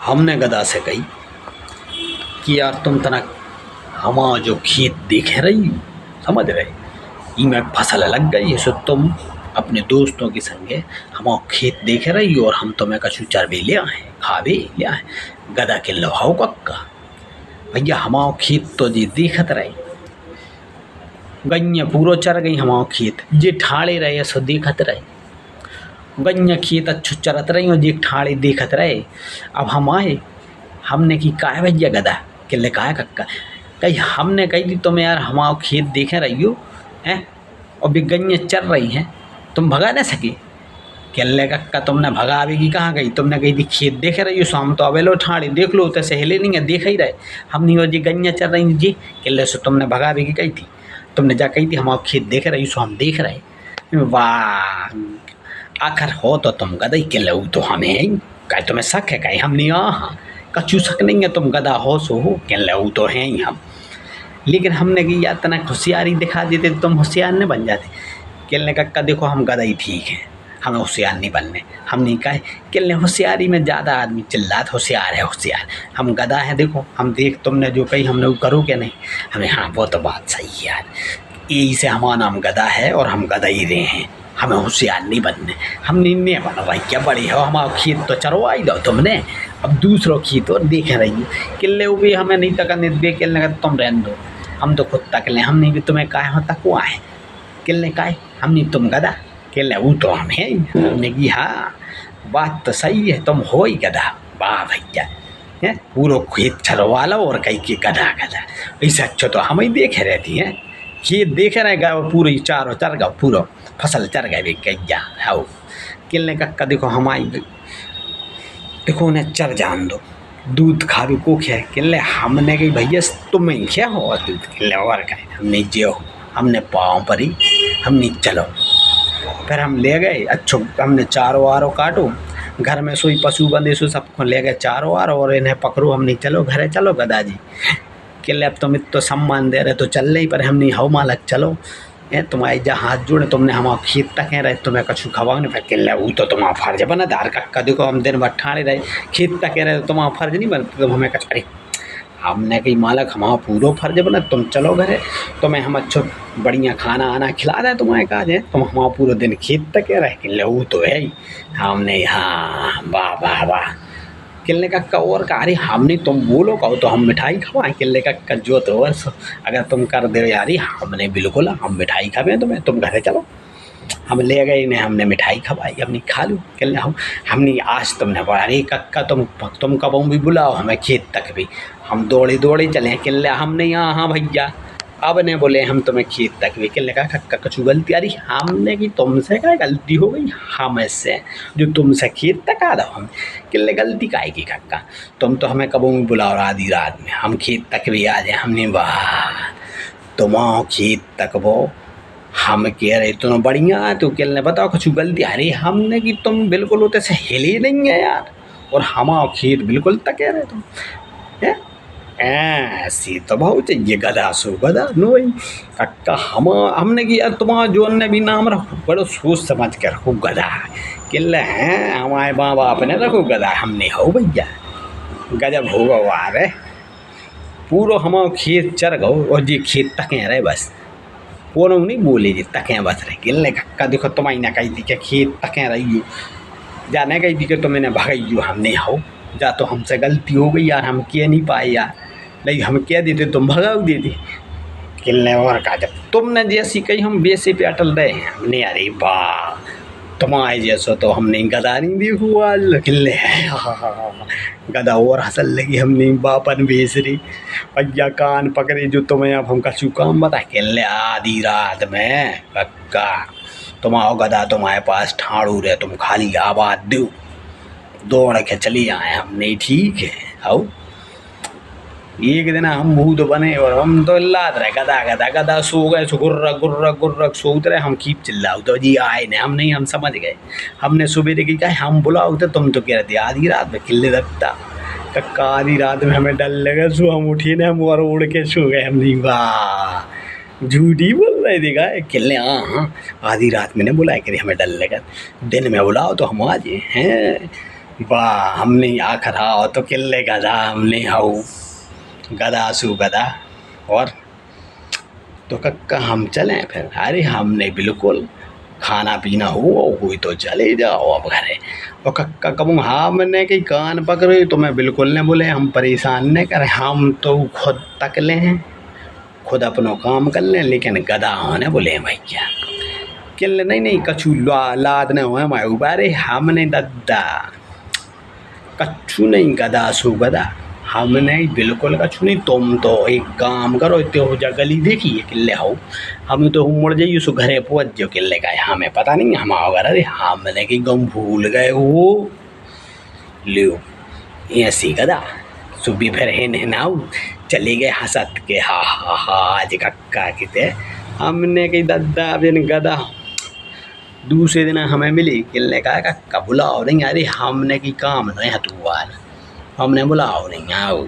हमने गधा से कही कि यार तुम तना हमारा जो खेत देखे रही समझ रहे इमें फसल लग गई है, सो तुम अपने दोस्तों के संगे हमारा खेत देखे रही और हम तुम्हें कछु चरबे ले आए खावे ले आए। गधा के लहाओ कक्का भैया हमारा खेत तो जी देखत रही गैया पूरो चर गई हमारा खेत जे ठाड़े रहे सो देखत रहे गैया खेत अच्छो चरत रही और जे ठाड़े देखत रहे। अब हम आए हमने की का है भैया गधा के ले कहा कक्का कही हमने कही थी तुम यार हमारा खेत देखे रही हो हैं और भी गैया चर रही हैं तुम भगा ना सके केल्ले कक्का तुमने भगावेगी कहाँ गई तुमने कही थी खेत देखे रही हो शाम तो अवेलो ठाड़ी देख लो तो सहेले नहीं है देख ही रहे हम नहीं हो जी गैया चल रही जी केल्ले से तुमने भगावेगी कही थी तुमने जा कही थी हमारा खेत देख रही हो सो हम देख रहे। वाह आखिर हो तो तुम गधा केल्ले वो तो हमें है कहीं तुम्हें शक है कहीं हम नहीं हाँ कछु शक नहीं है तुम गधा हो सो हो केल्ले वो तो हैं ही हम। लेकिन हमने कि यार तना होशियारी दिखा देते तुम होशियार नहीं बन जाते। केल्ले कक्का देखो हम गधा ही ठीक है हमें होशियार नहीं बनने हम नहीं कहे केल्ले होशियारी में ज़्यादा आदमी चिल्लात होशियार है होशियार हम गधा है देखो हम देख तुमने जो कही हमने वो करो क्या नहीं हमें हाँ वो तो बात सही है यार यही से हमारा नाम गधा है और हम गधा ही रहे हैं हमें होशियार नहीं बनने हम नहीं बनो भाई क्या बड़े हो हमारा खेत तो चरवाई दो तुमने अब दूसरों खेत और देख रही है किले वो भी हमें नहीं तकने दे केल्ले का तुम रहने दो हम तो खुद तक लें हम नहीं भी तुम्हें काहे हो तकुआ है किले काहे हम नहीं तुम गधा केल्ले वो तो हम है हमने की हाँ बात तो सही है तुम हो ही गधा वाह भैया है पूरा खेत चरवा लो और कहीं के गधा गधा ऐसा अच्छा तो हम ही देखे रहती हैं खेत देखे रहे गए पूरे चारों चर गए पूरा फसल चर गए गैया है किलने कक्का देखो हमारी देखो उन्हें चर जान दो दूध खावे को क्या किले हमने कही भैया तुम्हें क्या हो दूध किले और कहे हमने जो हमने पाँव पर ही हमने चलो फिर हम ले गए अच्छो हमने चारों वारों काटो घर में सोई पशु बंदे सो सबको ले गए चारों वार और इन्हें पकड़ो हमने चलो घरे चलो गदाजी किले अब तुम इतना सम्मान दे रहे तो चल रही पर हमने हाउ मालक चलो ए तुम्हारे जहाँ हाथ जोड़े तुमने हमारा खेत तक है रहे तुम्हें कछु खवाओ नहीं फिर किले वो तो तुम्हारा फर्ज बना दार कक्का देखो हम दिन भर ठाड़े रहे खेत तक रहे तो तुम्हारा फर्ज नहीं बनता तुम हमें कच अरे हमने कही मालक हमारा पूरा फर्ज बना तुम चलो घरे तुम्हें हम अच्छो बढ़िया खाना आना खिला दे तुम्हारे काज है तुम हमारा पूरा दिन खेत तक रहे किले वो तो है ही हमने हाँ वाह वाह वाह किले कक्का और कहा अरे हमने तुम बोलो कहो तो हम मिठाई खवाएं किले कक्का जो तो अगर तुम कर दे यारी हमने बिल्कुल हम मिठाई खावे तुम्हें तुम घरे चलो हम ले गए इन्हें हमने मिठाई खवाई हमने खा लूँ किले हमने आज तुमने बोला अरे कक्का तुम कब भी बुलाओ हमें खेत तक भी हम दौड़े दौड़े चले किले हमने यहाँ हाँ भैया अब ने बोले हम तुम्हें खेत तक भी किले का कक्का कछु गलती अरे हमने की तुमसे क्या गलती हो गई हमें से जो तुमसे खेत तक आ रहा हम किले गलती काहे की कक्का तुम तो हमें कबों भी बुलाओ आधी रात में हम खेत तक भी आ जाए हमने वाह तुम खेत तक वो हम कह रहे तुम बढ़िया तो किले बताओ कछु गलती अरे हमने की तुम बिल्कुल होते से हिले नहीं है यार और हमारा खेत बिल्कुल तक कह रहे तुम है ऐसी तो बहुत चाहिए गधा सो गधा नो कक्का हमने कि यार तुम्हारा जो अन्य भी नाम रखो बड़ो सोच समझ कर रखो गधा किले हैं हमारे माँ बाप ने रखो गधा हमने हो भैया गजब होगा वार है पूरा हमारा खेत चर गो और जी खेत तकें रहे बस पूरा नहीं बोले जी तकें बस रहे किले कक्का देखो तुम्हारी ना कही थी क्या खेत तकें रही हो जाने कही थी कि तुम इन्हें भगाई हो हमने हो जा तो हमसे गलती हो गई यार हम कह नहीं पाए यार नहीं हम कह देते तुम भगाओ देते किले और कहा जब तुमने जैसी कही हम वैसे पे अटल रहे हैं हमने अरे वाह तुम्हारे जैसा तो हमने गधा नहीं देखो आज किले गधा और हंसल लगी हमने बापन भेज रही भैया कान पकड़े जो तुम्हें अब हम कछु काम बता किले आधी रात में कक्का तुम आओ गधा तुम्हारे पास ठाड़ू रहे तुम खाली आवाज दो दौड़ के चली आए हमने ठीक है आओ एक दिन हम भूत बने और हम तो लाद रहे गधा गधा गधा सो गए सो गुर्रक गुर्रक गुर्रक सोते रहे हम खींच चिल्लाओ तो जी आए नहीं हम नहीं हम समझ गए हमने सुबह की कहा हम बुलाओ तो तुम तो कह रहे थे आधी रात में किले रखता कक्का आधी रात में हमें डर लगा सो हम उठे ना हम और उड़ के सो गए हम नहीं वाह झूठी बोल रहे थे गाय किले हाँ आधी रात में ने बुलाया करी हमें डर लगा दिन में बुलाओ तो हम आ जाए हैं वाह हमने आखिर आओ तो किल्ले गधा हमने हाउ गधा सु गधा। और तो कक्का हम चलें फिर? अरे हमने बिल्कुल खाना पीना हुई तो चले जाओ अब घरे। और कक्का कहूँ हाँ मैंने कि कान पकड़े तो मैं बिल्कुल नहीं बोले, हम परेशान नहीं करें, हम तो खुद तक ले हैं, खुद अपनो काम कर लें, लेकिन गधा होने बोले भैया किल नहीं कछु लाद नहीं हुए मैं उबारे हमने दद्दा कछु नहीं गधा सु गधा हमने बिल्कुल कछु नहीं। तुम तो एक काम करो इतने हो जा गली देखिए किल्ले हो हम तो मुड़ जाइए सो घरे पहुँच जाओ किल्ले का हमें पता नहीं हम अगर अरे हमने कि गम भूल गए वो लियो ऐसी गधा सुबह फिर है नाउ चले गए हंसत के हा हा हा आज कक्का किते हमने कि दद्दा बिन गधा। दूसरे दिन हमें मिली किलने का कक्का बुलाओ नहीं, अरे हमने की काम नहीं हतुआल हमने बुलाओ नहीं आओ।